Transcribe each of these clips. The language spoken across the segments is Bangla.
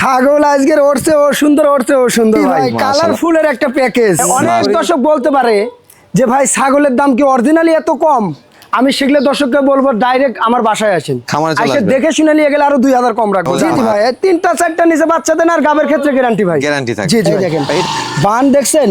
ছাগল আজকের ওরছে ও সুন্দর ভাই, কালারফুলের একটা প্যাকেজ। অনেক দর্শক বলতে পারে যে ভাই ছাগলের দাম কি অরিজিনালি এত কম? আমি সেগুলো দর্শককে বলবো ডাইরেক্ট আমার বাসায় আসেন, এসে দেখে শুনে নিয়ে গেলে আরো 2000 কম রাখবো। জি জি ভাই, 3টা 4টা নিচে বাচ্চা দেন আর গাবের ক্ষেত্রে গ্যারান্টি ভাই, গ্যারান্টি থাকে। জি জি দেখেন বান দেখছেন,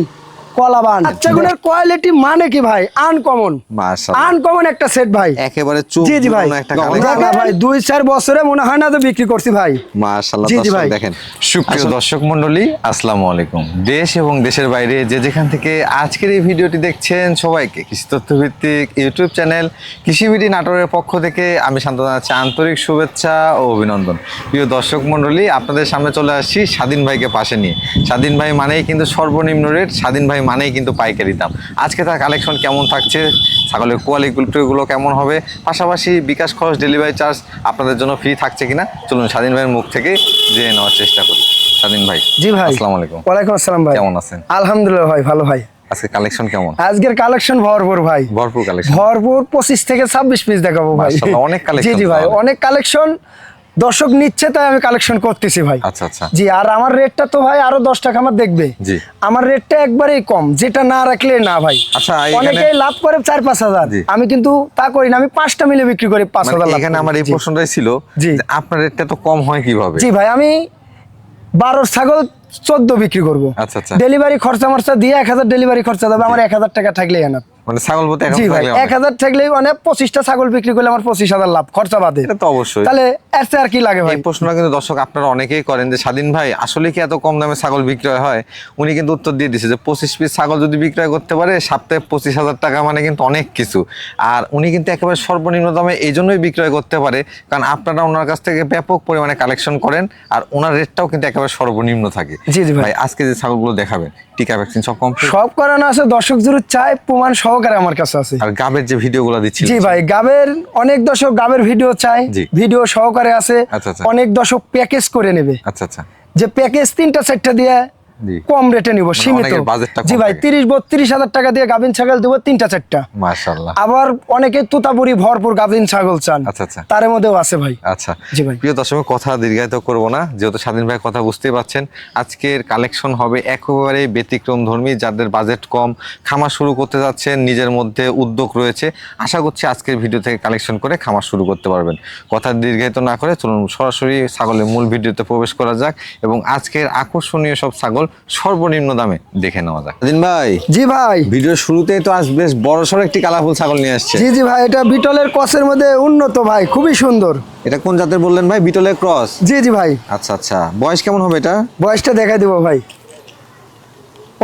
কলা বান। বাচ্চাগুলোর কোয়ালিটি মানে কি ভাই, আনকমন, মাশাআল্লাহ আনকমন একটা সেট ভাই, একেবারে চুপ। জি জি ভাই, একটা কালেকশন ভাই 2-4 বছরে মনে হয় না তো বিক্রি করছি ভাই। মাশাআল্লাহ। জি জি ভাই দেখেন সুপ্রিয় দর্শক মণ্ডলী, আসসালামু আলাইকুম। দেশ এবং দেশের বাইরে যে যেখান থেকে আজকের এই ভিডিওটি দেখছেন সবাইকে কৃষি তথ্য ভিত্তিক ইউটিউব চ্যানেল কৃষিবিডি নাটোরের পক্ষ থেকে আমি শান্ত জানাচ্ছি আন্তরিক শুভেচ্ছা ও অভিনন্দন। প্রিয় দর্শক মণ্ডলী, আপনাদের সামনে চলে আসছি স্বাধীন ভাইকে পাশে নিয়ে। স্বাধীন ভাই মানেই কিন্তু সর্বনিম্ন রেট, স্বাধীন ভাই মানেই কিন্তু পাইকারি দাম। আজকে তার কালেকশন কেমন থাকছে, ছাগলের কোয়ালিটিগুলো কেমন হবে, পাশাপাশি বিকাশ খরচ ডেলিভারি চার্জ আপনাদের জন্য ফ্রি থাকছে কিনা, চলুন স্বাধীন ভাইয়ের মুখ থেকে জেনে নেওয়ার চেষ্টা করি। স্বাধীন ভাই, জি ভাই, আসসালামু আলাইকুম। ওয়ালাইকুম আসসালাম ভাই, কেমন আছেন? আলহামদুলিল্লাহ ভাই, ভালো ভাই। আজকে কালেকশন কেমন? আজকের কালেকশন ভরপুর ভাই, ভরপুর কালেকশন, ভরপুর 25 থেকে 26 পিস দেখাবো ভাই। মাশাআল্লাহ, অনেক কালেকশন। জি জি ভাই, অনেক কালেকশন দর্শক নিচ্ছে তাই আমি কালেকশন করতেছি ভাই। আচ্ছা আচ্ছা। জি, আর আমার রেটটা তো ভাই আরো 10 টাকা আমার দেখবে। জি, আমার রেটটা একবারেই কম, যেটা না রাখলে না ভাই। আচ্ছা, অনেকেই লাভ করে 4-5 হাজার, আমি কিন্তু তা করি না, আমি 5টা মিলে বিক্রি করি 5 হাজার লাভ। এখানে আমার এই প্রশ্নটাই ছিল যে আপনার রেটটা তো কম হয় কিভাবে? জি ভাই, আমি 12 ছাগল 14 বিক্রি করবো। আচ্ছা আচ্ছা। ডেলিভারি খরচা মরচা দিয়ে 1000 ডেলিভারি খরচা দেবে, আমার 1000 টাকা থাকলেই এনাফ। মানে ছাগল বলতে জি ভাই, 1000 থাকলেই মানে 25টা ছাগল বিক্রি করলে আমার 25,000 লাভ খরচা বাদে। এটা তো অবশ্যই। তাহলে এর চেয়ে আর কি লাগে ভাই? এই প্রশ্নটা কিন্তু দর্শক আপনারা অনেকেই করেন যে স্বাধীন ভাই আসলে কি এত কম দামে ছাগল বিক্রয় হয়? উনি কিন্তু উত্তর দিয়ে দিয়েছে যে 25 পিস ছাগল যদি বিক্রয় করতে পারে সপ্তাহে 25,000 টাকা, মানে কিন্তু অনেক কিছু। আর উনি কিন্তু একেবারে সর্বনিম্ন দামে এই জন্যই বিক্রয় করতে পারে কারণ আপনারা ওনার কাছ থেকে ব্যাপক পরিমাণে কালেকশন করেন আর ওনার রেটটাও কিন্তু একেবারে সর্বনিম্ন থাকে। জি জি ভাই, আজকে যে ছাগলগুলো দেখাবেন টিকা ভ্যাকসিন সব কমপ্লিট? সব করানো আছে, দর্শক জুড়ে চাই প্রমাণ সহকারে আমার কাছে আছে। আর গাবের যে ভিডিওগুলো দিচ্ছি? জি ভাই, গাবের অনেক দর্শক গাবের ভিডিও চাই, ভিডিও সহকারে আছে। আচ্ছা আচ্ছা। অনেক দর্শক প্যাকেজ করে নেবে। আচ্ছা আচ্ছা। যে প্যাকেজ 3টা 4টা দিয়ে কম রেটে নিব, সীমিত। জি ভাই, 30-32 হাজার টাকা দিয়ে গাভিন ছাগল দেবো 3টা 4টা। মাশাআল্লাহ। আবার অনেকে তুতাপুরি ভরপুর গাভিন ছাগল চান, আচ্ছা আচ্ছা, তার মধ্যেও আছে ভাই। আচ্ছা জি ভাই, প্রিয় দর্শক, কথা দীর্ঘায়িত করব না, যেহেতু স্বাধীন ভাই কথা বুঝতেই পারছেন। আজকের কালেকশন হবে একেবারে ব্যতিক্রম ধর্মী, যাদের বাজেট কম, খামার শুরু করতে যাচ্ছেন, নিজের মধ্যে উদ্যোগ রয়েছে, আশা করছি আজকের ভিডিও থেকে কালেকশন করে খামার শুরু করতে পারবেন। কথা দীর্ঘায়িত না করে চলুন সরাসরি ছাগলের মূল ভিডিওতে প্রবেশ করা যাক এবং আজকের আকর্ষণীয় সব ছাগল সর্বনিম্ন দামে দেখে নেওয়া যাক। স্বাধীন ভাই, জি ভাই, ভিডিও শুরুতেই তো আজ বেশ বড়সড় একটি কালারফুল ছাগল নিয়ে আসছে। জি জি ভাই, এটা বিটলের ক্রসের মধ্যে উন্নত ভাই, খুবই সুন্দর। এটা কোন জাতের বললেন ভাই? বিটলের ক্রস? জি জি ভাই। আচ্ছা আচ্ছা, বয়স কেমন হবে এটা? বয়সটা দেখাই দিব ভাই,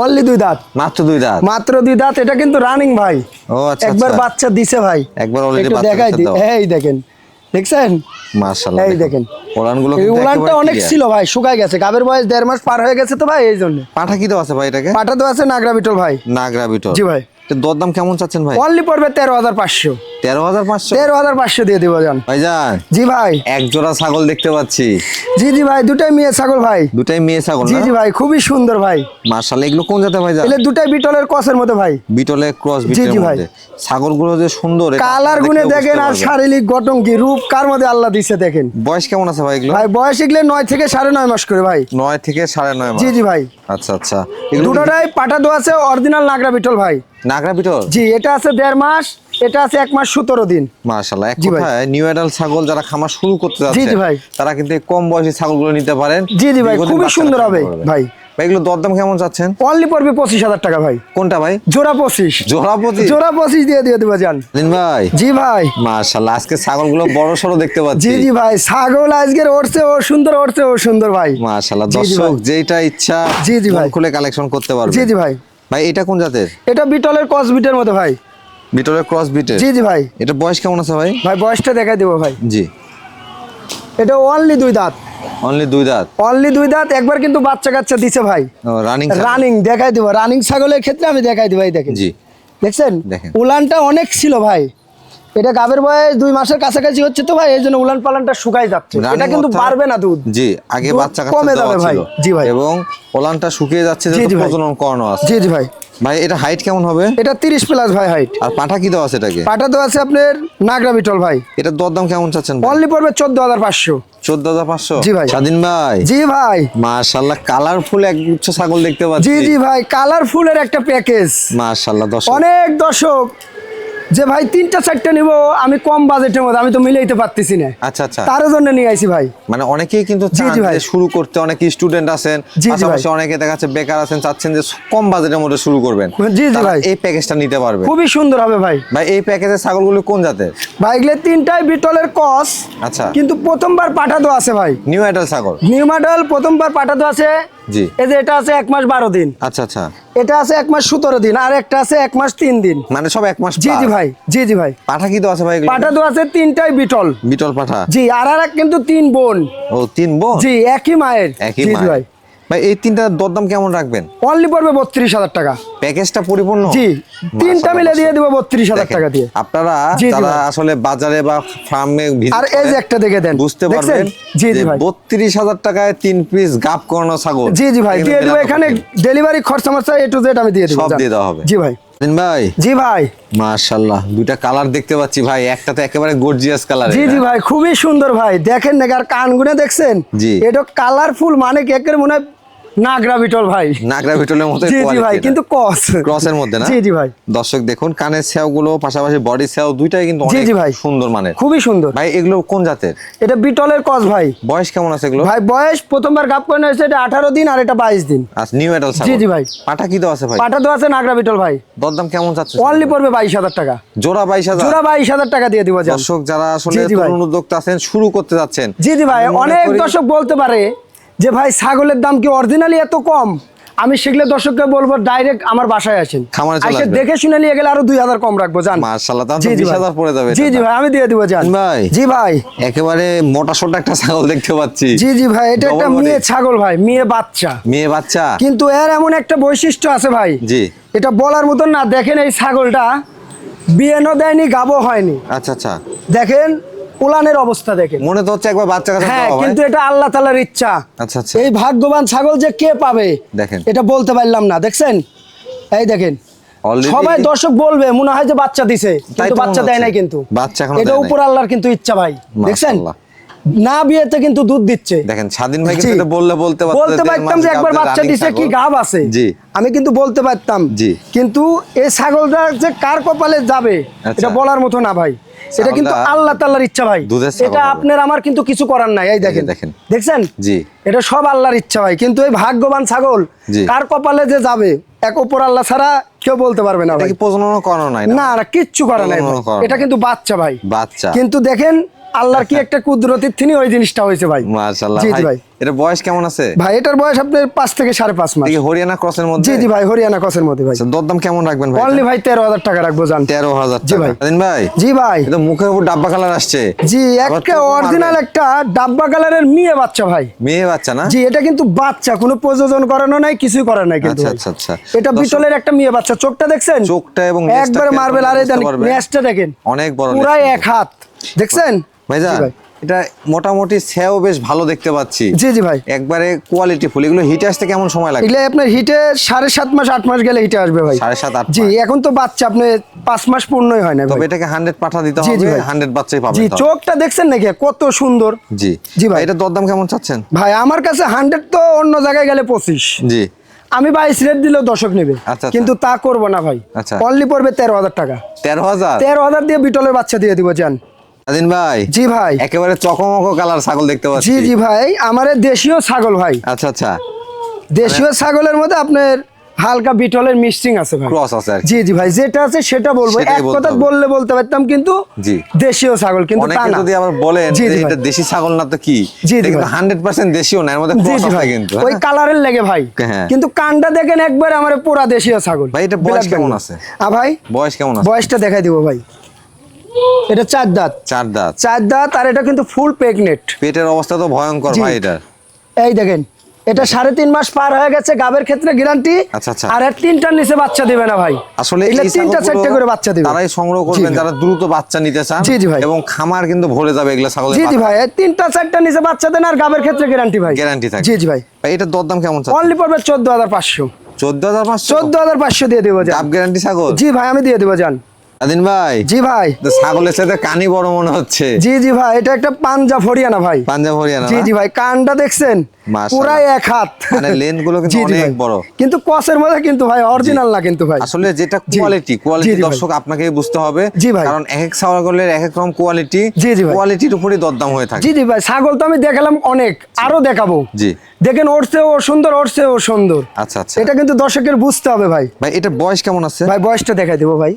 অনলি 2 দাঁত, মাত্র 2 দাঁত, মাত্র 2 দাঁত। এটা কিন্তু রানিং ভাই। ও আচ্ছা, একবার বাচ্চা দিছে ভাই, একবার অলরেডি একটু বাচ্চা দেখাই দিই। এই দেখেন, দেখছেন? মাশাআল্লাহ, এই দেখেন ওলানগুলো এই উলানটা অনেক ছিল ভাই, শুকায় গেছে, গাবের বয়স 1.5 মাস পার হয়ে গেছে তো ভাই, এই জন্য। পাঠা কি তো আছে ভাই এটাকে? পাটা তো আছে নাগরা বিটল ভাই। নাগরা বিটল, জি ভাই। দরদাম কেমন চাচ্ছেন ভাই? অনলি পড়বে 13,500। 13,500? 13,500 দিয়ে দিব জান। ভাইজান, জি ভাই, এক জোড়া ছাগল দেখতে পাচ্ছি। জি জি ভাই, দুটাই মেয়ে ছাগল ভাই। দুটাই মেয়ে ছাগল? জি জি ভাই, খুবই সুন্দর ভাই। মাশাআল্লাহ, এগুলো কোন জাতের ভাইজান? এগুলো দুটাই বিটলের ক্রসের মধ্যে ভাই। বিটলের ক্রস বিটের মধ্যে ছাগলগুলো যে সুন্দর, কালার গুনে দেখেন আর শারীরিক গঠন কি রূপ কার মধ্যে আল্লাহ দিছে দেখেন। বয়স কেমন আছে ভাই এগুলো? ভাই বয়স এগুলো 9 থেকে 9.5 মাস করে ভাই। 9 থেকে 9.5 মাস? জি জি ভাই। আচ্ছা আচ্ছা, দুটোটাই পাটা দো আছে, অরিজিনাল নাগরা বিটল ভাই। নাগরা বিটল? জি, এটা আছে 1.5 মাস, এটা আছে 1 মাস 17 দিন। মাশাআল্লাহ, এক কথায় নিউ অ্যাডাল্ট ছাগল যারা খামার শুরু করতে যাচ্ছে, জি জি ভাই, তারা কিন্তু কম বয়সী ছাগলগুলো নিতে পারেন। জি জি ভাই, খুবই সুন্দর হবে ভাই। এগুলো দরদাম কেমন চাচ্ছেন? অনলি পড়বে 25,000 টাকা ভাই। কোনটা ভাই? জোড়া 25। জোড়া 25? জোড়া 25 দিয়ে দেব জান। দিন ভাই? জি ভাই। মাশাআল্লাহ, আজকে ছাগলগুলো বড় সরো দেখতে পাচ্ছি। জি জি ভাই, ছাগল আজকের ওরছে ও সুন্দর ভাই। মাশাআল্লাহ, দর্শক যেটা ইচ্ছা জি জি ভাই খুলে কালেকশন করতে পারবে। জি জি ভাই। ভাই এটা কোন জাতের? এটা বিটলের ক্রস বিটের মধ্যে ভাই। বিটলের ক্রস বিটের? জি জি ভাই। এটা বয়স কেমন আছে ভাই? ভাই বয়সটা দেখাই দেব ভাই। জি, এটা অনলি 2 দাঁত। অনলি 2 দাঁত? অনলি 2 দাঁত, একবার কিন্তু বাচ্চা কাচ্চা দিছে ভাই। রানিং? রানিং দেখাই দিব, রানিং ছাগলের ক্ষেত্রে আমি দেখাই দিব। ভাই দেখেন, জি দেখছেন দেখেন, উলানটা অনেক ছিল ভাই। এটা গাবের বয়স 2 মাসের কাছাকাছি হচ্ছে তো ভাই, এই জন্য উলান পালানটা শুকাই যাচ্ছে। এটা কিন্তু পারবে না দুধ। জি, আগে বাচ্চা কমে যাবে ভাই। জি ভাই, এবং ওলানটা শুকিয়ে যাচ্ছে, যে প্রজনন করানো আছে। জি জি ভাই। ভাই এটা হাইট কেমন হবে? এটা 30 প্লাস ভাই হাইট। আর পাঠা কি দেওয়া আছে এটাকে? পাটা তো আছে আপনার নাগরা বিটল ভাই। এটার দরদাম কেমন চাচ্ছেন? অনলি পড়বে 14,500। 14,500? জি ভাই। স্বাধীন ভাই। জি ভাই। মাশাআল্লাহ কালারফুল এক গুচ্ছ ছাগল দেখতে পাচ্ছি। জি জি ভাই, কালারফুলের একটা প্যাকেজ। মাশাআল্লাহ দর্শক। অনেক দর্শক যে ভাই 3টা 4টা নিব, আমি কম বাজেটের মধ্যে আমি তো মিলাইতে পারতেছি না। আচ্ছা আচ্ছা। তার জন্য নিয়ে আইছি ভাই। মানে অনেকেই কিন্তু জি, চান জি ভাই। যে শুরু করতে, অনেক স্টুডেন্ট আছেন, জি, জি পাশাপাশি ভাই। অনেকে দেখা যাচ্ছে বেকার আছেন, চাচ্ছেন যে কম বাজেটের মধ্যে শুরু করবেন। জি, জি তারা ভাই। এই প্যাকেজটা নিতে পারবে। খুবই সুন্দর হবে ভাই। ভাই এই প্যাকেজের ছাগলগুলো কোন জাতের? ভাই এগুলো 3টাই বিটলের কস। আচ্ছা। কিন্তু প্রথমবার পাঠাতো আছে ভাই। নিউ অ্যাডাল্ট ছাগল। নিউ মডেল প্রথমবার পাঠাতো আছে। জি। এই যে এটা আছে 1 মাস 12 দিন। আচ্ছা আচ্ছা। এটা আছে 1 মাস 17 দিন, আর একটা আছে 1 মাস 3 দিন। মানে সব 1 মাস। জি জি ভাই। জি জি ভাই। পাঠা কি তো আছে ভাই এগুলো? পাঠা তো আছে 3টাই বিটল। বিটল পাঠা। জি, আর এক কিন্তু 3 বোন। ও 3 বোন? জি, একই মায়ের। একই জি জি মায়ের। ভাই। ভাই এই তিনটার দরদাম কেমন রাখবেন? অনলি পড়বে 32,000 টাকা। প্যাকেজটা পরিপূর্ণ? জি, 3টা মিলে দিয়ে দেব 32,000 দেখেন, টাকা দিয়ে। আপনারা জি, জি যারা ভাই। আসলে বাজারে বা ফার্মে ভিজিট আর এই যে একটা দেখে দেন, বুঝতে দেখছেন? পারবেন জি যে জি ভাই। 32,000 টাকায় 3 পিস গাব করানো ছাগল। জি জি ভাই, দিয়ে দেব। এখানে ডেলিভারি খরচা মরচা A to Z আমি দিয়ে দেব। সব দিয়ে দেওয়া হবে। জি ভাই। দিন ভাই। জি ভাই। মাশাআল্লাহ দুইটা কালার দেখতে পাচ্ছি ভাই, একটা তো একেবারে গর্জিয়াস কালার। জি জি ভাই, খুবই সুন্দর ভাই। দেখেন না, আর কানগুনে দেখছেন? জি। এটা কালারফুল, মানে কেকের মনে হয় নাগরা বিটল ভাই। নাগরা বিটলের মতো জি জি ভাই, কিন্তু ক্রসের মধ্যে না? জি জি ভাই। দর্শক দেখুন কানের ছাও গুলো, পাশাপাশি বডি ছাও দুইটাই কিন্তু জি অনেক জি ভাই। সুন্দর মানের। খুবই সুন্দর ভাই এগুলো কোন জাতের? এটা বিটলের কস ভাই। বয়স কেমন আছে এগুলো? ভাই বয়স প্রথমবার গাপ করানো হয়েছে, এটা 18 দিন আর এটা 22 দিন। আচ্ছা নিউ অ্যাডাল্ট ছাগল। জি জি ভাই। পাঠা কি তো আছে ভাই? পাটা তো আছে নাগরা বিটল ভাই। দরদাম কেমন যাচ্ছে? অনলি পড়বে 22,000 টাকা। জোড়া 22,000? জোড়া 22,000 টাকা দিয়ে দিব। দর্শক যারা আসলে জি জি ভাই। তরুণ উদ্যোক্তা আছেন, শুরু করতে যাচ্ছেন। জি জি ভাই, আমি মনে অনেক করি- দর্শক বলতে পারে যে ভাই ছাগলের দাম কি অরিজিনালি এত কম? আমি সেগুলো দর্শককে বলবো ডাইরেক্ট আমার বাসায় আসেন, খামারে চলে এসে আসবেন। দেখে শুনে নিয়ে গেলে আরো 2,000 কম রাখবো জান। মাশাআল্লাহ, তাহলে জি তো জি ভাই। 20,000 পড়ে যাবে। জি জি ভাই, আমি দিয়ে দিব জান। ভাই। জি ভাই। একেবারে মোটা সোটা একটা ছাগল দেখতে পাচ্ছি। জি জি ভাই, এটা একটা Double body। মেয়ে ছাগল ভাই, মেয়ে বাচ্চা। মেয়ে বাচ্চা? কিন্তু এর এমন একটা বৈশিষ্ট্য আছে ভাই, জি। এটা বলার মতন না। দেখেন এই ছাগলটা বিয়েনও দেয়নি, গাবও হয়নি। আচ্ছা আচ্ছা। দেখেন উলানের অবস্থা দেখেন। মনে তো হচ্ছে একবার বাচ্চা কাছে হ্যাঁ, দেওয়া, ভাই। কিন্তু এটা আল্লাহ তাআলার ইচ্ছা। আচ্ছা আচ্ছা। এই ভাগ্যবান ছাগল যে কে পাবে দেখেন। এটা বলতে পারলাম না। দেখছেন? এই দেখেন, Already- সবাই দর্শক বলবে মনে হয় যে বাচ্চা দিছে, তাই কিন্তু তো বাচ্চা মনে দেয় নাই। হচ্ছে। কিন্তু বাচ্চা এখনো এটা দেয় নাই। উপর আল্লাহর কিন্তু ইচ্ছা ভাই। দেখছেন? মাশাআল্লাহ। না বিয়েতে কিন্তু দুধ দিচ্ছে। দেখেন স্বাধীন ভাই কিন্তু জি। এটা বলতে বলতে পারতাম যে একবার বাচ্চা দিছে, কি গাব আছে। জি। আমি কিন্তু বলতে পারতাম। জি। কিন্তু এই ছাগলটা যে কার কপালে যাবে আচ্ছা। এটা বলার মতো না ভাই। এটা কিন্তু ছাগলটা আল্লাহ তাআলার ইচ্ছা ভাই। দুধের ছাগল এটা হবে। আপনার আমার কিন্তু কিছু করার নাই। এই দেখেন, দেখেন। দেখছেন? জি। এটা সব আল্লাহর ইচ্ছা ভাই। কিন্তু এই ভাগ্যবান ছাগল জি। কার কপালে যে যাবে এক উপর আল্লাহ ছাড়া কেউ বলতে পারবে না এটা ভাই। কি প্রজনন করানো নাই? না না, কিচ্ছু করা নাই ভাই। প্রজনন করানো এটা কিন্তু বাচ্চা ভাই। বাচ্চা। কিন্তু দেখেন আল্লাহর কি একটা কুদরতির থিনি ওই জিনিসটা হয়েছে ভাই। মাশাআল্লাহ। জি জি ভাই ভাই। এটা বয়স কেমন আছে? ভাই এটার বয়স আপনার 5 থেকে 5.5 মাস। দেখি হরিয়ানা ক্রসের মধ্যে। জি জি ভাই, হরিয়ানা কসের মধ্যে ভাই। আচ্ছা দরদাম কেমন রাখবেন ভাই? অনলি ভাই 13,000 টাকা রাখবো জান। 13,000 জি টাকা। ভাই। স্বাধীন ভাই। জি ভাই। এটা মুখের উপর ডাব্বা কালার আসছে। জি, আবার একটা চোখও অরিজিনাল মারবেন। একটা ডাব্বা কালারের মেয়ে বাচ্চা ভাই। মেয়ে বাচ্চা না? জি, এটা কিন্তু বাচ্চা, কোনো প্রযোজন করানো নাই, কিছুই করা নাই কিন্তু আচ্ছা ভাই। আচ্ছা আচ্ছা। এটা দর্শক- বিটলের একটা মেয়ে বাচ্চা। চোখটা দেখছেন? চোখটা এবং লেজটা একবার খেয়াল মার্বেল। করলে আর এই বুঝতে পারবেন। নেজটা দেখেন, অনেক বড় লেজ পুরাই কিন্তু। এক হাত। দেখছেন? ভাইজান জি ভাই। এটা মোটামুটি সেও বেশ ভালো দেখতে পাচ্ছি। জি জি ভাই। একবারে কোয়ালিটি ফুল। এগুলো হিটে আসতে কেমন সময় লাগে? এগুলো আপনার হিটে 7.5 মাস 8 মাস গেলে হিটে আসবে ভাই। 7.5 8 জি, মাস। এখন তো বাচ্চা আপনি 5 মাস পূর্ণই হয় না তবে ভাই। এটাকে 100 পাঠা দিতে জি, জি হবে, ভাই। 100 বাচ্চাই পাবেন। জি, তাহলে। চোখটা দেখছেন নাকি কত সুন্দর? জি জি ভাই। এটা দরদাম কেমন চাচ্ছেন? ভাই আমার কাছে 100 তো অন্য জায়গায় গেলে 25। জি। আমি 22 রেট দিলেও দর্শক নেবে, আচ্ছা, আচ্ছা। কিন্তু তা করবো না ভাই। আচ্ছা। অনলি পড়বে 13,000 টাকা। 13,000? 13,000 দিয়ে বিটলের বাচ্চা দিয়ে দিব জান। স্বাধীন ভাই। জি ভাই। একেবারে চকমক কালার ছাগল দেখতে পাচ্ছি। জি জি ভাই, আমার এই দেশীয় ছাগল ভাই। আচ্ছা আচ্ছা। দেশীয় ছাগলের মধ্যে আপনার হালকা বিটলের মিক্সিং আছে ভাই। ক্রস আছে আর কি। জি জি ভাই, যেটা আছে সেটা বলবো। সেটাই এক বলতে কথা হবে। বলতে পারতাম, কিন্তু জি। দেশীয় ছাগল কিন্তু তা অনেকে না। যদি আবার বলেন জি, যে জি এটা ভাই। দেশি ছাগল না তো কি? জি, জি এটা কিন্তু ভাই। 100% দেশিও না, এর মধ্যে জি ক্রস জি আছে ভাই, কিন্তু। ওই হ্যাঁ? কালারের লেগে ভাই। হ্যাঁ। কিন্তু কানটা দেখেন একবার আমার পুরা দেশীয় ছাগল। ভাই, এটা বয়স Black কেমন Bengal। আছে? ভাই বয়স কেমন আছে? বয়সটা দেখাই দিব ভাই। এটা 4 দাঁত। 4 দাঁত। 4 দাঁত, আর এটা কিন্তু ফুল প্রেগনেট। পেটের অবস্থা তো ভয়ঙ্কর জি। ভাই এটা। এই দেখেন, এটা 3.5 মাস পার হয়ে গেছে, গাবের ক্ষেত্রে গ্যারান্টি। আচ্ছা, আচ্ছা। আর 3টার নিচে বাচ্চা দিবে না ভাই। আসলে এগুলো এই 3টা 4টা ছাগলগুলো করে বাচ্চা দিবে। তারাই সংগ্রহ জি করবেন ভাই। যারা দ্রুত বাচ্চা নিতে চান। জি, জি ভাই। এবং খামার কিন্তু ভরে যাবে এগুলা ছাগলের। জি জি ভাই, 3টা 4টা নিচে বাচ্চা দেন, আর গাবের ক্ষেত্রে গ্যারান্টি ভাই। গ্যারান্টি থাকে। জি জি ভাই। ভাই এটার দরদাম কেমন চাচ্ছেন? অনলি পড়বে 14,500। 14,500 14,500 দিয়ে দেবো যান। গাব গ্যারান্টি ছাগল। জি ভাই আমি দিয়ে দেবো যান। স্বাধীন ভাই, জি ভাই। তো ছাগলের সাথে কানি বড় মনে হচ্ছে। জি জি ভাই, এটা একটা পাঞ্জাব হরিয়ানা ভাই। পাঞ্জাব হরিয়ানা। জি জি ভাই, কানটা দেখছেন মাশাআল্লাহ। পুরাই এক হাত। মানে লেন্থ গুলো কিন্তু জি জি অনেক ভাই। বড়, কিন্তু কসের মধ্যে কিন্তু ভাই অরিজিনাল না কিন্তু ভাই। আসলে যেটা জি। কোয়ালিটি জি জি ভাই। দর্শক আপনাকে বুঝতে হবে। জি ভাই। কারণ এক এক ছাগলের এক এক রকম কোয়ালিটি। জি জি ভাই। কোয়ালিটির উপরই দরদাম হয়ে থাকে। জি জি ভাই, ছাগল তো আমি দেখালাম অনেক, আরো দেখাবো। জি। দেখেন ওরছে ও সুন্দর, ওরছে ও সুন্দর। আচ্ছা আচ্ছা। এটা কিন্তু দর্শকের বুঝতে হবে ভাই। ভাই এটা বয়স কেমন আছে? ভাই বয়সটা দেখাই দেবো ভাই।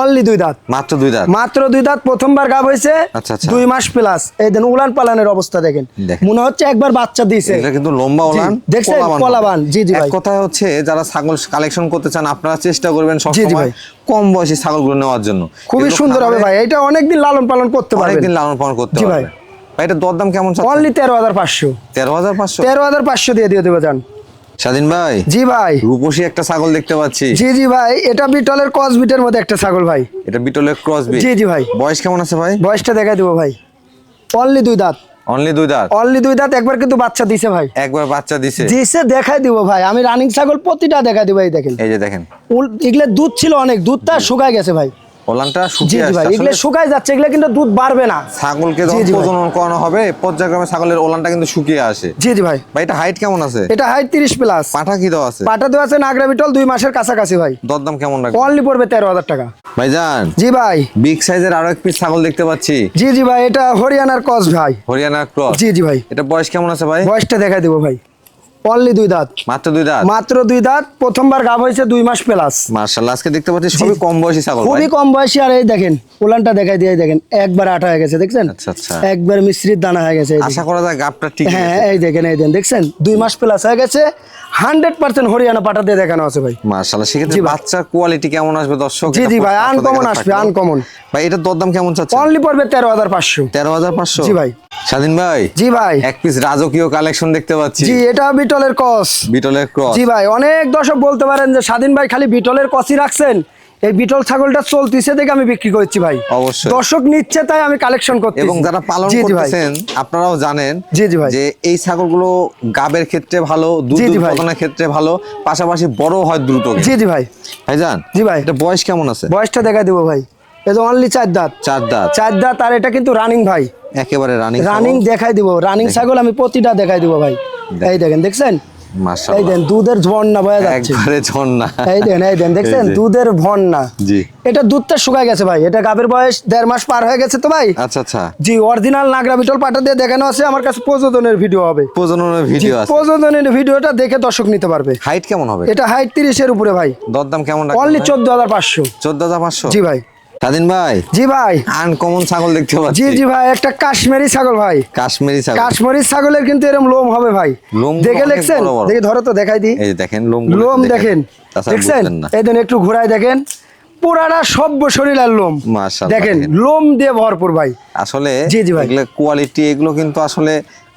অনলি 2 দাঁত। মাত্র 2 দাঁত। মাত্র 2 দাঁত, প্রথমবার গাব হয়েছে। আচ্ছা, আচ্ছা। 2 মাস প্লাস। এই দেন উলান পালানের অবস্থা দেখেন, দেখেন। মনে হচ্ছে একবার বাচ্চা দিয়েছে। এটা কিন্তু লম্বা ওলান, দেখছেন কলাবান। জি জি ভাই। এক কথা হচ্ছে যারা ছাগল কালেকশন করতে চান আপনারা চেষ্টা করবেন জি জি সবসময় ভাই। কম বয়সী ছাগলগুলো নেওয়ার জন্য। খুবই এগুলো সুন্দর হবে খামারে ভাই, এটা অনেকদিন লালন পালন করতে পারবেন। অনেকদিন লালন পালন করতে জি ভাই। পারবেন। ভাই এটা দরদাম কেমন চাচ্ছেন? অনলি 13,500। 13,500। 13,500 দিয়ে দেবো যান। স্বাধীন ভাই, জি ভাই। রূপসী একটা ছাগল দেখতে পাচ্ছি। জি জি ভাই, এটা বিটলের ক্রস বিটের মধ্যে একটা ছাগল ভাই। এটা বিটলের ক্রস বিট। জি জি ভাই। বয়স কেমন আছে ভাই? বয়সটা দেখাই দেবো ভাই। অনলি 2 দাঁত। অনলি 2 দাঁত। অনলি 2 দাঁত, একবার কিন্তু বাচ্চা দিছে ভাই। একবার বাচ্চা দিছে। দিছে দেখাই দিব ভাই, আমি রানিং ছাগল প্রতিটা দেখাই দিব। এই দেখেন, এই যে দেখেন, এগুলো দুধ ছিল অনেক, দুধটা শুকায় গেছে ভাই। ওলানটা জি শুকিয়ে জি ভাই, আসছে। এগুলো আসলে শুকায় যাচ্ছে, এগুলো কিন্তু দুধ বাড়বে না। ছাগলকে জি যখন জি ভাই। প্রজনন করানো হবে পর্যায়ক্রমে ছাগলের ওলানটা কিন্তু শুকিয়ে আসে। জি জি ভাই। ভাই এটা হাইট কেমন আছে? এটা হাইট 30 প্লাস। পাঠা কি দেওয়া আছে? পাটা দেওয়া আছে নাগরা বিটল, 2 মাসের কাছাকাছি ভাই। দরদাম কেমন রাখবে? অনলি পড়বে 13,000 টাকা। ভাইজান, জি ভাই। বিগ সাইজের আরো এক পিস ছাগল দেখতে পাচ্ছি। জি জি ভাই, এটা হরিয়ানার ক্রস ভাই। হরিয়ানা ক্রস। জি জি ভাই। এটা বয়স কেমন আছে ভাই? বয়সটা দেখাই দেবো ভাই। অনলি 2 দাঁত। মাত্র 2 দাঁত। মাত্র 2 দাঁত, প্রথমবার গাব হয়েছে 2 মাস প্লাস। মাশাআল্লাহ, আজকে দেখতে পাচ্ছি সবই কম বয়সী ছাগল ভাই। খুবই কম বয়সী। আর এই দেখেন উলানটা দেখাই দিয়ে, দেখেন একবার আটা হয়ে গেছে, দেখছেন? আচ্ছা আচ্ছা। একবার মিশ্রিত দানা হয়ে গেছে। এই দেখেন। আশা করা যায় গাবটা ঠিক আছে। হ্যাঁ এই দেখেন, এই দেখেন, দেখছেন 2 মাস প্লাস হয়ে গেছে। 100% হরিয়ানা পাটা দিয়ে দেখানো আছে ভাই। মাশাআল্লাহ, সেক্ষেত্রে জি ভাই। বাচ্চার কোয়ালিটি কেমন আসবে দর্শক? জি এটা জি ভাই, পক্ষ থেকে আনকমন থাকলো। আসবে, আনকমন। ভাই এটার দরদাম কেমন চাচ্ছেন? অনলি পড়বে 13,500। 13,500। জি ভাই। স্বাধীন ভাই, জি ভাই। এক পিস রাজকীয় কালেকশন দেখতে পাচ্ছি। জি, এটা বিটলের ক্রস। বিটলের ক্রস। জি ভাই, অনেক দর্শক বলতে পারেন যে স্বাধীন ভাই খালি বিটলের ক্রসই রাখছেন। এই বিটল ছাগলটা চলতিছে দেখে আমি বিক্রি করছি ভাই। অবশ্যই। দর্শক নিচ্ছে তাই আমি কালেকশন করছি। এবং যারা পালন জি জি ভাই। করতেছেন আপনারাও জানেন জি জি ভাই। যে এই ছাগলগুলো গাবের ক্ষেত্রে ভালো, দুধ জি জি ভাই। উৎপাদনের ক্ষেত্রে ভালো, পাশাপাশি বড় হয় দ্রুত। জি জি ভাই। ভাইজান, জি ভাই। এটা বয়স কেমন আছে? বয়সটা দেখাই দিব ভাই। এটা অনলি 4 দাঁত। 4 দাঁত। 4 দাঁত, আর এটা কিন্তু রানিং ভাই। একেবারে রানিং। রানিং দেখাই দিব, রানিং ছাগল আমি প্রতিটা দেখাই দিব ভাই। এই দেখেন, দেখছেন? এই মাশাআল্লাহ, দেন দুধের ঝর্ণা বয়ে যাচ্ছে। একবারে ঝর্ণা। এই দেন, এই দেন, দেখছেন এই যে। দুধের ভর্ণা। জি। এটা দুধটা শুকায় গেছে ভাই। এটা গাবের বয়স 1.5 মাস পার হয়ে গেছে তো ভাই। আচ্ছা আচ্ছা। জি, অরিজিনাল নাগরা বিটল পাটা দিয়ে দেখানো আছে। আমার কাছে প্রযোজনের ভিডিও হবে। প্রজননের জি, ভিডিও আছে। প্রযোজনের ভিডিওটা দেখে দর্শক নিতে পারবে। হাইট কেমন হবে? এটা হাইট 30-এর উপরে ভাই। দরদাম কেমন রাখবেন অনলি ভাই? 14,500। 14,500। জি ভাই। স্বাধীন ভাই, জি ভাই। আনকমন ছাগল দেখতে পাচ্ছি। জি জি ভাই, একটা কাশ্মীরি ছাগল ভাই। কাশ্মীরি ছাগল। কাশ্মীরি ছাগলের কিন্তু এরকম লোম হবে ভাই। লোমগুলো দেখে অনেক দেখছেন? বড় বড়। দেখে ধরো তো, দেখাই দিই। এই যে দেখেন লোম দেখেন, দেখছেন? এই দেন একটু ঘুরাই দেখেন, পুরাটা সভ্য শরীরের লোম। মাশাআল্লাহ, দেখেন দেখেন। লোম দিয়ে ভরপুর ভাই। আসলে জি জি ভাই। এগুলো কোয়ালিটি, এগুলো কিন্তু আসলে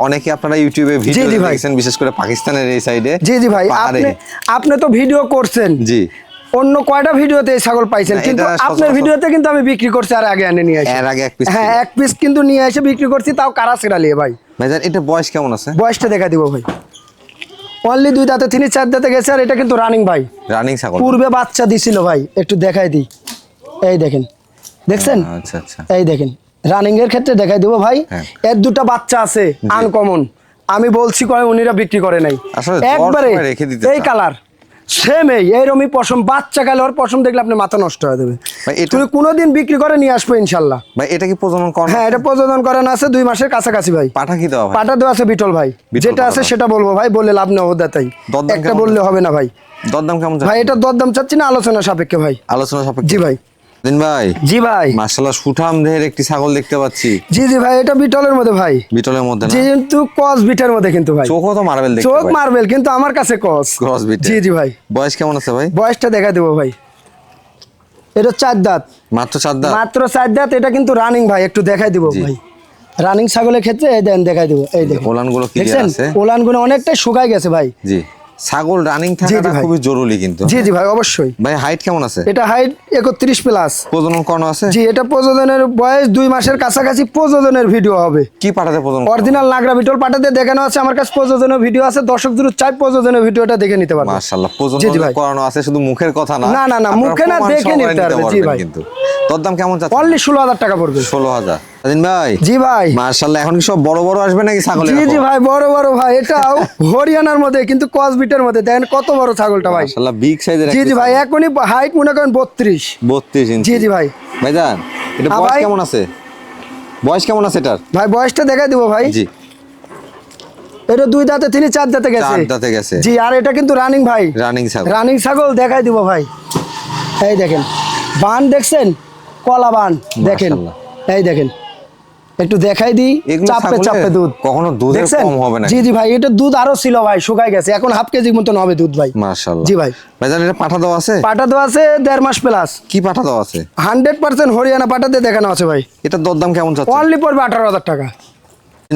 অনেকে আপনারা ইউটিউবে ভিডিও জি ভাই। দেখছেন, বিশেষ করে পাকিস্তানের এই সাইডে। জি জি ভাই, আপনি তো ভিডিও করছেন। জি। অন্য কয়টা ভিডিওতে এই ছাগল পাইছেন, না, কিন্তু এটা আপনার সচরাচর। ভিডিওতে কিন্তু আমি বিক্রি করছি আর আগে এনে নিয়ে আসি। এর আগে এক পিস। হ্যাঁ, এক পিস কিন্তু নিয়ে এসে বিক্রি করছি, তাও কারা সেরালিয়ে ভাই। ভাইজান, এটা বয়স কেমন আছে? বয়সটা দেখা দিব ভাই। অনলি 2 দাঁতে, 3-4 দাঁতে গেছে। আর এটা কিন্তু রানিং ভাই। রানিং ছাগল। পূর্বে বাচ্চা দিছিল ভাই, একটু দেখাই দিই। এই দেখেন, দেখছেন? আচ্ছা আচ্ছা। এই দেখেন, রানিং এর ক্ষেত্রে দেখাই দিব ভাই। হ্যাঁ। এর 2টা বাচ্চা আছে আনকমন। আমি বলছি কয় উনিরা বিক্রি করে নাই। আসলে একবারে দর সময় রেখে দিতে এই চান। কালার সেম এইরকমই পশম, বাচ্চা কালে ওর পশম দেখলে আপনি মাথা নষ্ট হয়ে যাবে। ভাই, এটা- তুমি কোনোদিন বিক্রি করে নিয়ে আসবো ইনশাল্লাহ। ভাই এটা কি প্রজনন করানো? হ্যাঁ, এটা প্রযোজন করানো আছে 2 মাসের কাছাকাছি ভাই। পাঠা কি দেওয়া ভাই? পাটা দেওয়া আছে বিটল ভাই। বিটল যেটা আছে পাঠা। সেটা বলবো ভাই, বললে লাভ নেই ওদাতাই। দরদাম একটা কেমন? বললে হবে না ভাই। দরদাম কেমন ভাই এটা দরদাম চাচ্ছি না, আলোচনা সাপেক্ষে ভাই। আলোচনা সাপেক্ষে। জি ভাই। দিন ভাই, জি ভাই। মাশাআল্লাহ সুঠাম দেহের একটি ছাগল দেখতে পাচ্ছি। জি জি ভাই, এটা বিটলের মধ্যে ভাই। বিটলের মধ্যে না? জি, কিন্তু কস বিটের মধ্যে কিন্তু ভাই। চোখও তো মার্বেল দেখতে চোখ পাই। মার্বেল, কিন্তু আমার কাছে কস। ক্রস বিটে। জি জি ভাই। বয়স কেমন আছে ভাই? বয়সটা দেখা দেবো ভাই। এটা 4 দাঁত। মাত্র 4 দাঁত। মাত্র 4 দাঁত। এটা কিন্তু রানিং ভাই, একটু দেখাই দিব জি। ভাই। রানিং ছাগলের ক্ষেত্রে এই দেন দেখাই দিব। এই দেখেন, ওলানগুলো ক্লিয়ার দেখছেন? আছে। ওলানগুলো অনেকটাই শুকায় গেছে ভাই। জি। ছাগল রানিং থাকাটা ভাই। খুবই জরুরি কিন্তু। জি জি ভাই অবশ্যই। ভাই হাইট কেমন আছে? এটা হাইট 31 প্লাস। প্রজনন করানো আছে? জি, এটা প্রযোজনের বয়স 2 মাসের কাছাকাছি প্রযোজনের ভিডিও হবে। কি পাঠাতে প্রজনন? অরিজিনাল নাগরা বিটল পাঠাতে দেখানো আছে, আমার কাছে প্রযোজনের ভিডিও আছে, দর্শক যদি চাই প্রযোজনের ভিডিওটা দেখে নিতে পারবে। মাশাআল্লাহ, জি প্রজনন জি ভাই। করানো আছে, শুধু মুখের কথা না। না, না, না, আপনারা মুখে না, প্রমাণ দেখে সহকারে নিতে পারবে। জি পারবেন ভাই। কিন্তু। তোর দাম কেমন চাচ্ছেন? অনলি 16,000 টাকা পড়বে। 16,000। স্বাধীন ভাই। জি ভাই। মাশাআল্লাহ, এখন কি সব বড় বড় আসবে নাকি ছাগল? জি জি ভাই, বড় বড় ভাই, এটাও হরিয়ানার মধ্যে কিন্তু কসবিটের মধ্যে, দেখেন কত বড় ছাগলটা ভাই। মাশাআল্লাহ, বিগ সাইজের। জি জি ভাই, এখনই হাইট মনে করেন 32 ইঞ্চি। জি জি ভাই। ভাইজান, এটা হ্যাঁ বয়স ভাই। কেমন আছে? বয়স কেমন আছে এটার? ভাই বয়সটা দেখাই দিব ভাই। জি, এটা 2 দাঁতে তিনি 4 দাঁতে গেছে। 4 দাঁতে গেছে। জি, আর এটা কিন্তু রানিং ভাই। রানিং ছাগল। রানিং ছাগল দেখাই দিব ভাই। এই দেখেন বান দেখছেন, কলা বান দেখেন। মাশাআল্লাহ। এই দেখেন, একটু দেখাই দিই। এগুলো চাপে ছাগলের চাপে দুধ, কখনো দুধের দেখছেন? কম হবে না। জি জি ভাই, এটা দুধ আরো ছিল ভাই, শুকায় গেছে, এখন হাফ কেজি মতন হবে দুধ ভাই। মাশাআল্লাহ। জি ভাই। ভাইজান, এটা পাঠা দেওয়া আছে? পাটা দেওয়া আছে 1.5 মাস প্লাস। কি পাঠা দেওয়া আছে? 100% হরিয়ানা পাটাতে দেখানো আছে ভাই। এটা দরদাম কেমন চাচ্ছেন? অনলি পড়বে 18,000 টাকা।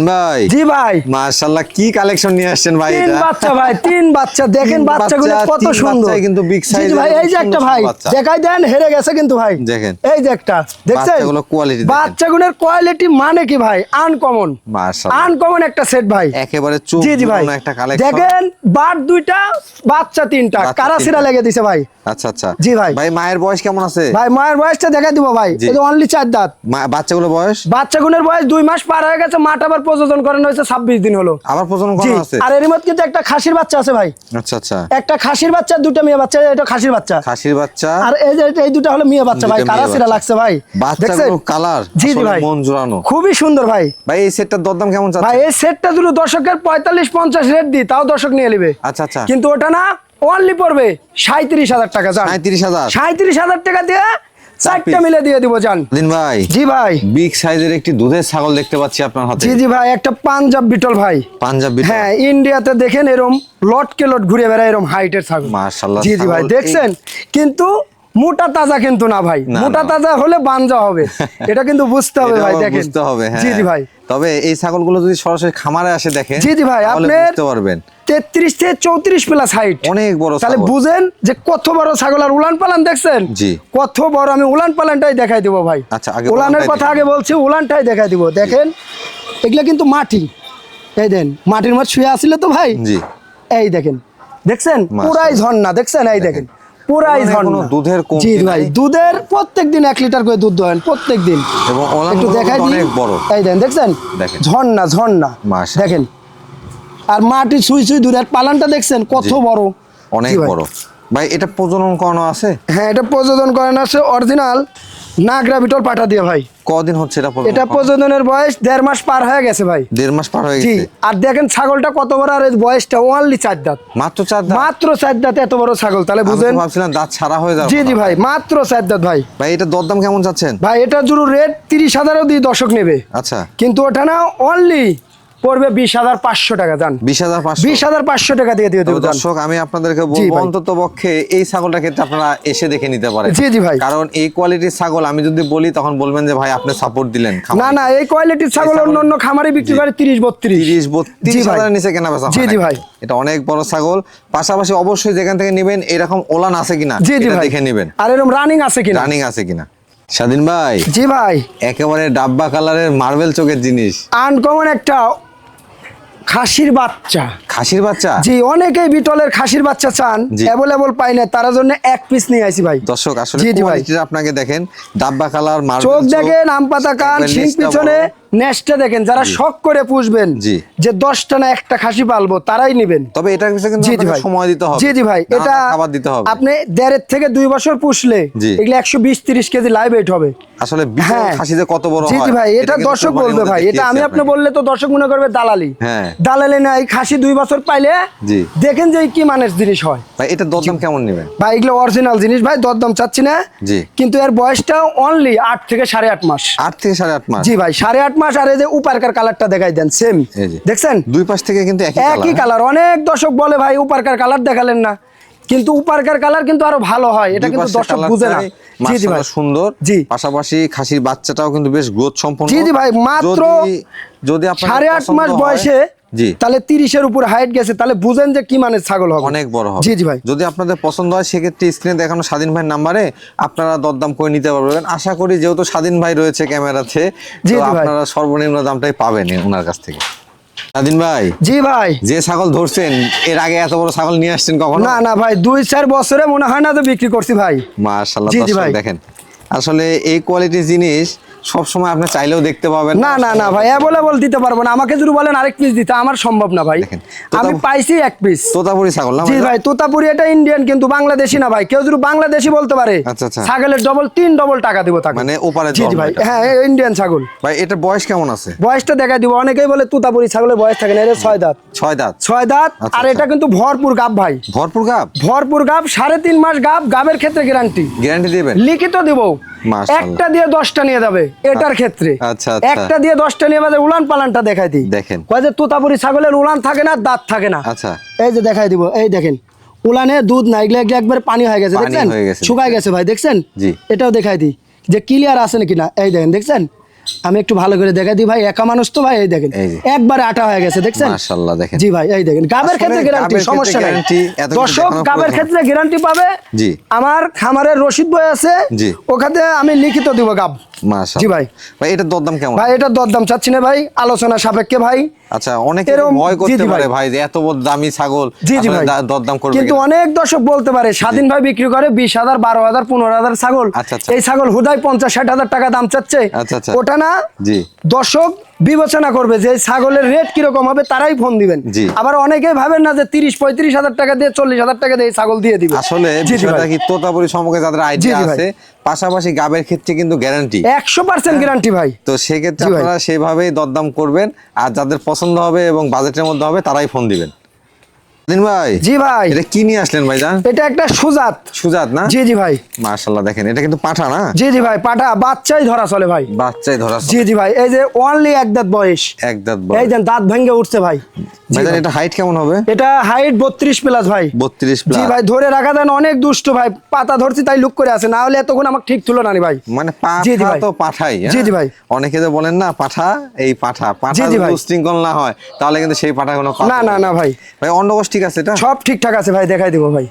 ভাই। জি ভাই। মাশাআল্লাহ, কি কালেকশন নিয়ে আসছেন ভাই? 3 এটা বাচ্চা ভাই, 3 বাচ্চা দেখেন, 3 বাচ্চাগুলো বাচ্চা, কত 3 সুন্দর বাচ্চাই কিন্তু big জি size জি ভাই, এর এই যে সুন্দর একটা ভাই সুন্দর বাচ্চা। দেখাই দেন, হেরে গেছে কিন্তু ভাই। দেখেন। এই যে একটা দেখছেন, বাচ্চাগুলো quality দেখেন। বাচ্চাগুলোর কোয়ালিটি মানে কি ভাই, আনকমন। মাশাআল্লাহ, আনকমন একটা সেট ভাই। একেবারে চোখ জি জি ভাই, জুড়ানো একটা কালেকশন। দেখেন বাট 2টা, বাচ্চা 3টা, বাচ্চা কারাসিরা 3টা। লেগে দিছে ভাই। আচ্ছা আচ্ছা। জি ভাই। ভাই, মায়ের বয়স কেমন আছে? ভাই মায়ের বয়সটা দেখাই দিব ভাই। জি। এই যে অনলি 4 দাঁত। বাচ্চাগুলো বয়স? বাচ্চাগুলোর বয়স 2 মাস পার হয়ে গেছে, মাঠ আবার প্রযোজন করানো হয়েছে 26 দিন হলো। আবার প্রজনন জি, করানো আছে? আর এর মধ্যে কিন্তু একটা খাসির বাচ্চা আছে ভাই। আচ্ছা আচ্ছা। একটা খাসির বাচ্চা, 2টা মেয়ে বাচ্চা, এটা খাসির বাচ্চা। খাসির বাচ্চা। আর এই যে এই 2টা হলো মেয়ে বাচ্চা ভাই, দুইটা মেয়ে কারাসিরা বাচ্চা। লাগছে ভাই। বাচ্চাগুলো কালার জি জি আসলে ভাই, মন জুড়ানো। খুবই সুন্দর ভাই। ভাই, এই সেটটার দরদাম কেমন ভাই চাচ্ছেন? এই সেটটা যদি দর্শকের 45-50 রেট দিই, তাও দর্শক নিয়ে নেবে। আচ্ছা আচ্ছা। কিন্তু ওটা না, অনলি পড়বে 37,000 টাকা। জান 37,000। 37,000 টাকা দিয়ে 4টা piece। মিলে দিয়ে দিব জান। দিন ভাই, জি ভাই। বিগ সাইজের একটি দুধের ছাগল দেখতে পাচ্ছি আপনার হাতে। জি জি ভাই, একটা পাঞ্জাব বিটল ভাই। পাঞ্জাব বিটল। হ্যাঁ, ইন্ডিয়াতে দেখেন এরম লটকে লট ঘুরে বেড়ায়, এরম হাইটের ছাগল। মাশাআল্লাহ, জি জি ভাই, ছাগল দেখছেন? কিন্তু মোটা তাজা কিন্তু না ভাই, না, মোটা না। তাজা হলে বানজা হবে, এটা কিন্তু বুঝতে হবে এটা ভাই। আবার দেখেন, বুঝতে হবে, হ্যাঁ। জি জি ভাই। তবে এই ছাগলগুলো যদি সরাসরি খামারে আসে দেখেন, জি জি ভাই, তাহলে আপনার বুঝতে পারবেন 33 থেকে 34 প্লাস হাইট, অনেক বড় তাহলে ছাগল। বুঝেন যে কত বড় ছাগল। আর উলান পালান দেখছেন? জি। কত বড়, আমি উলান পালানটাই দেখাই দিব ভাই। আচ্ছা, আগে উলানের উলানটাই কথা দেখান। আগে বলছি, উলানটাই দেখাই দিব। দেখেন এগুলা কিন্তু মাটি, এই দেন মাটির মধ্যে শুয়ে আসছিল তো ভাই। জি। এই দেখেন, দেখছেন মাশাআল্লাহ। পুরাই ঝর্ণা, দেখছেন? এই দেখেন পুরাই মানে কোনো ঝর্ণা। দুধের কমতি জি নাই। ভাই, দুধের প্রত্যেকদিন 1 লিটার করে দুধ দেন প্রত্যেকদিন। এবং একটু ওলানগুলো দেখাই কিন্তু দিই। অনেক বড়। এই দেন, দেখছেন? দেখেন। ঝর্ণা ঝর্ণা, মাশাআল্লাহ। দেখেন। আর মাটি সুই সুই দুধের পালানটা দেখছেন কত জি। বড়, অনেক জি ভাই। বড়। ভাই, এটা প্রজনন করানো আছে? হ্যাঁ, এটা প্রযোজন করেন আছে অরিজিনাল নাগরা বিটল পাঠা দিয়ে ভাই। কদিন হচ্ছে এটা প্রজনন এটা করানো? প্রযোজনের বয়স 1.5 মাস পার হয়ে গেছে ভাই। 1.5 মাস পার হয়ে জি, গেছে। আর দেখেন ছাগলটা কত বড়, আর এর বয়সটা অনলি 4 দাঁত। মাত্র 4 দাঁত? মাত্র 4 দাঁত, এত বড় ছাগল, তাহলে আমি তো বুঝেন। ভাবছিলাম দাঁত ছাড়া হয়ে যাবে। জি জি ভাই, মাত্র 4 দাঁত ভাই। ভাই, এটা দরদাম কেমন চাচ্ছেন? ভাই এটা জুরু রেট 30,000ও দিয়ে দর্শক নেবে, আচ্ছা। কিন্তু ওটা না অনলি পড়বে 20,500 টাকা। জান 20,500। 20,500 টাকা দিয়ে দিয়ে দেবো। দর্শক, আমি আপনাদেরকে জি বলবো ভাই। অন্তত পক্ষে এই ছাগলটা ক্ষেত্রে আপনারা এসে দেখে নিতে পারেন। জি জি ভাই। কারণ এই কোয়ালিটির ছাগল আমি যদি বলি তখন বলবেন যে ভাই আপনি সাপোর্ট দিলেন। না না, এই কোয়ালিটির ছাগল ছাগল- অন্য অন্য খামারে বিক্রি করে 30-32। 30-32 জি ভাই। হাজারের নিচে কেনা বেচা হয় জি না। জি ভাই। এটা অনেক বড় ছাগল। পাশাপাশি অবশ্যই যেখান থেকে নেবেন এরকম ওলান আছে কিনা জি জি এটা ভাই, দেখে নেবেন, আর এরকম রানিং আছে কিনা। রানিং আছে কিনা। স্বাধীন ভাই, জি ভাই, একেবারে ডাব্বা কালারের মার্বেল চোখের জিনিস। আনকমন একটা খাসির বাচ্চা। খাসির বাচ্চা? জি, অনেকেই বিটলের খাসির বাচ্চা চান, জি। অ্যাভেলেবল পাই না, তার জন্য 1 পিস নিয়ে আইছি ভাই। দর্শক, আসলে জি জি ভাই, কোয়ালিটিটা আপনাকে দেখেন, ডাব্বা কালার মার্বেল চোখ দেখেন, আম পাতা কান, একবার শিং লেজটা পিছনে বড়। নেস্টটা দেখেন। যারা শখ করে পুষবেন জি। যে 10টা না 1টা খাসি পালবো, তারাই নেবেন। তবে এটার পিছনে কিন্তু জি জি আপনাকে ভাই, সময় দিতে হবে। জি জি ভাই, দানা এটা খাবার দিতে হবে। আপনি 1.5 থেকে 2 বছর পুষলে জি। এগুলো 120-30 কেজি লাইভ ওয়েট হবে। আসলে বিশাল হ্যাঁ। খাসি যে কত বড় জি হয় জি ভাই, এটা কিন্তু দর্শক কোরবানির বলবে মধ্যে ভাই। এটা দেখিয়েছি আমি আপনি আপনাকে। বললে তো দর্শক মনে করবে দালালি। হ্যাঁ। দালালি না, এই খাসি 2 বছর পাইলে জি। দেখেন যে কি মানের জিনিস হয়। ভাই, এটা দরদাম কেমন নেবেন? ভাই এগুলো অরিজিনাল জিনিস ভাই, দরদাম চাচ্ছি না। জি। কিন্তু এর বয়সটা অনলি 8 থেকে 8.5 মাস। 8 থেকে 8.5 মাস। জি ভাই, 8.5 মাস। আর এই যে উপারকার কালারটা দেখাই দেন, সেম এই যে। দেখছেন? দুই পাশ থেকে কিন্তু একই একই কালার। কালার। অনেক দর্শক বলে ভাই উপারকার কালার দেখালেন না, কিন্তু উপারকার কালার কিন্তু আরো ভালো হয়, এটা কিন্তু দর্শক বুঝে না। জি জি ভাই, সুন্দর। জি। পাশাপাশি খাসির বাচ্চাটাও কিন্তু বেশ গ্রোথ সম্পন্ন। জি জি ভাই, মাত্র যদি আপনার 8.5 মাস বয়সে জি। তাহলে 30-এর উপর হাইট গেছে, তাহলে বুঝেন যে কি মানের ছাগল হবে, অনেক বড় হবে। জি জি ভাই। যদি আপনাদের পছন্দ হয় সেক্ষেত্রে স্ক্রিনে দেখানো স্বাধীন ভাইয়ের নাম্বারে আপনারা দরদাম করে নিতে পারবেন। আশা করি যেহেতু স্বাধীন ভাই রয়েছে ক্যামেরাতে, জি তো জি ভাই। আপনারা সর্বনিম্ন দামটাই পাবেন ওনার কাছ থেকে। স্বাধীন ভাই, জি ভাই। যে ছাগল ধরছেন এর আগে এত বড় ছাগল নিয়ে আসছেন কখনো? না না ভাই, 2-4 বছরে মনে হয় না তো বিক্রি করছি ভাই। মাশাআল্লাহ, জি জি দর্শক ভাই। দেখেন আসলে এই কোয়ালিটির জিনিস সবসময় আপনি চাইলেও দেখতে পাবেন না না না ভাই, অ্যাভেলেবল দিতে পারবো না। আমাকে যদি বলেন আরেক পিস দিতে, আমার সম্ভব না ভাই। দেখেন, আমি পাইছি এক পিস। তোতাপুরি ছাগল না জি ভাই, তোতাপুরি এটা ইন্ডিয়ান, কিন্তু বাংলাদেশি না ভাই। কেউ যদি বাংলাদেশি বলতে পারে, আচ্ছা, আচ্ছা। ছাগলের ডবল টাকা দিব তাকে। মানে ওপারে জি জি ভাই, হ্যাঁ ইন্ডিয়ান ছাগল। ভাই এটা বয়স কেমন আছে? বয়সটা দেখাই দিব। অনেকেই বলে তোতাপুরি ছাগলের বয়স থাকে না, এটা 6 দাঁত। 6 দাঁত। 6 দাঁত। আচ্ছা, আর আচ্ছা। এটা কিন্তু ভরপুর গাব ভাই, ভরপুর গাব। ভরপুর গাব, 3.5 মাস গাব। গাবের ক্ষেত্রে গ্যারান্টি গ্যারান্টি দিবেন? লিখিত দিব। মাশাআল্লাহ। একটা দিয়ে 10টা নিয়ে যাবে এটার ক্ষেত্রে। আচ্ছা, আচ্ছা। একটা দিয়ে 10টা নিয়ে যাবে। উলান পালানটা দেখাই দিই। দেখেন। কয় যে তোতাপুরি ছাগলের উলান থাকে না, দাঁত থাকে না। আচ্ছা। এই যে দেখাই দিব, এই দেখেন উলানে দুধ নাই, এগুলো একবার পানি হয়ে গেছে, পানি দেখছেন? হয়ে গেছে। শুকায় গেছে ভাই, দেখছেন? জি। এটাও দেখাই দিই যে ক্লিয়ার আছে নাকি না। এই দেখেন, দেখছেন? আমি একটু ভালো করে দেখাই দিই ভাই, একা মানুষ তো ভাই। এই দেখেন এই যে। একবারে আটা হয়ে গেছে, দেখছেন? মাশাআল্লাহ, দেখেন। জি ভাই, এই দেখেন গাবের আসলে ক্ষেত্রে গ্যারান্টি, গাবের ক্ষেত্রে সমস্যা নাই। guarantee, এত কিছু দর্শক দেখানোর গাবের প্রয়োজন। ক্ষেত্রে গ্যারান্টি পাবে। জি। আমার খামারের রসিদ বই আছে, জি। ওখানে আমি লিখিত দিব গাব। মাশাআল্লাহ। জি ভাই। ভাই এটার দরদাম কেমন? ভাই এটা দরদাম চাচ্ছি না ভাই, আলোচনা সাপেক্ষে ভাই। আচ্ছা, অনেকে এরকম- ভয় জি, করতে জি পারে ভাই। ভাই যে এত বড় দামি ছাগল জি জি আসলে ভাই, দরদাম করবে কিন্তু কিনা? অনেক দর্শক বলতে পারে স্বাধীন ভাই বিক্রি করে 20,000, 12,000, 15,000 ছাগল। আচ্ছা, আচ্ছা। এই ছাগল হুদায় 50-60,000 টাকা দাম চাচ্ছে। আচ্ছা, আচ্ছা। ওটা না, জি। দর্শক বিবেচনা করবে যে এই ছাগলের রেট কিরকম হবে, তারাই ফোন দিবেন। জি। আবার অনেকেই ভাবেন না যে 30-35,000 টাকা দিয়ে, 40,000 টাকা দিয়ে এই ছাগল দিয়ে দিবে। আসলে জি জি বিষয়টা ভাই। কি তোতাপুরি সম্পর্কে যাদের আইডিয়া জি ভাই। আছে, পাশাপাশি গাবের ক্ষেত্রে কিন্তু গ্যারান্টি। 100% গ্যারান্টি ভাই। তো সেক্ষেত্রে জি ভাই। আপনারা সেভাবেই দরদাম করবেন, আর যাদের পছন্দ হবে এবং বাজেটের মধ্যে হবে তারাই ফোন দিবেন। দিন ভাই, জি ভাই, এটা কি নিয়ে আসলেন ভাইজান? এটা একটা সুজাত। সুজাত না? জি জি ভাই। মাশাআল্লাহ, দেখেন এটা কিন্তু পাঠা না? জি জি ভাই, পাঠা বাচ্চাই ধরা চলে ভাই। বাচ্চাই ধরা চলে। জি জি ভাই, এই যে অনলি এক দাঁত বয়স। এক দাঁত এই বয়স। দেন দাঁত ভেঙে উঠছে ভাই। জি ভাইজান ভাই। এটা হাইট কেমন হবে? এটা হাইট 32+ ভাই। 32 জি প্লাস। ভাই, ধরে রাখা দেন, অনেক দুষ্ট ভাই। পাতা ধরছি তাই লুক করে আছে, না হলে এতক্ষণ আমাকে ঠিক তুলো না নি ভাই। মানে জি জি পাঠা ভাই। তো পাঠাই। জি জি ভাই। অনেকে যে বলেন না পাঠা, এই পাঠা জি জি ভাই। যদি উশৃঙ্খল না হয় তাহলে কিন্তু সেই পাঠা কোনো না না না ভাই, ভাই অন্ডকোষ ঠিক আছে এটা? সব ঠিকঠাক আছে ভাই, দেখাই দিব ভাই।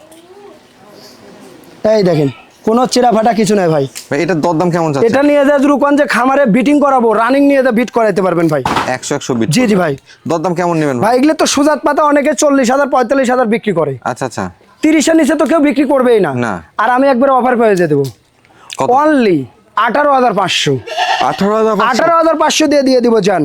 এই দেখেন, কোনো চিরা ফাটা কিছু নাই ভাই। ভাই এটার দরদাম কেমন যাচ্ছে? এটা নিয়ে যা রুকন যে খামারে বিটিং করাবো, রানিং নিয়ে যা বিট করাইতে পারবেন ভাই। 100 বিট। জি জি ভাই। দরদাম কেমন নেবেন ভাই এগুলো তো সুজাত পাতা, অনেকে 40,000, 45,000 বিক্রি করে। আচ্ছা, আচ্ছা। 30-এর নিচে তো কেউ বিক্রি করবেই না। না। আর আমি একবার অফার করে দিয়ে দেবো, কত? অনলি 18,500। 18,500 18,500 দিয়ে দিব জান।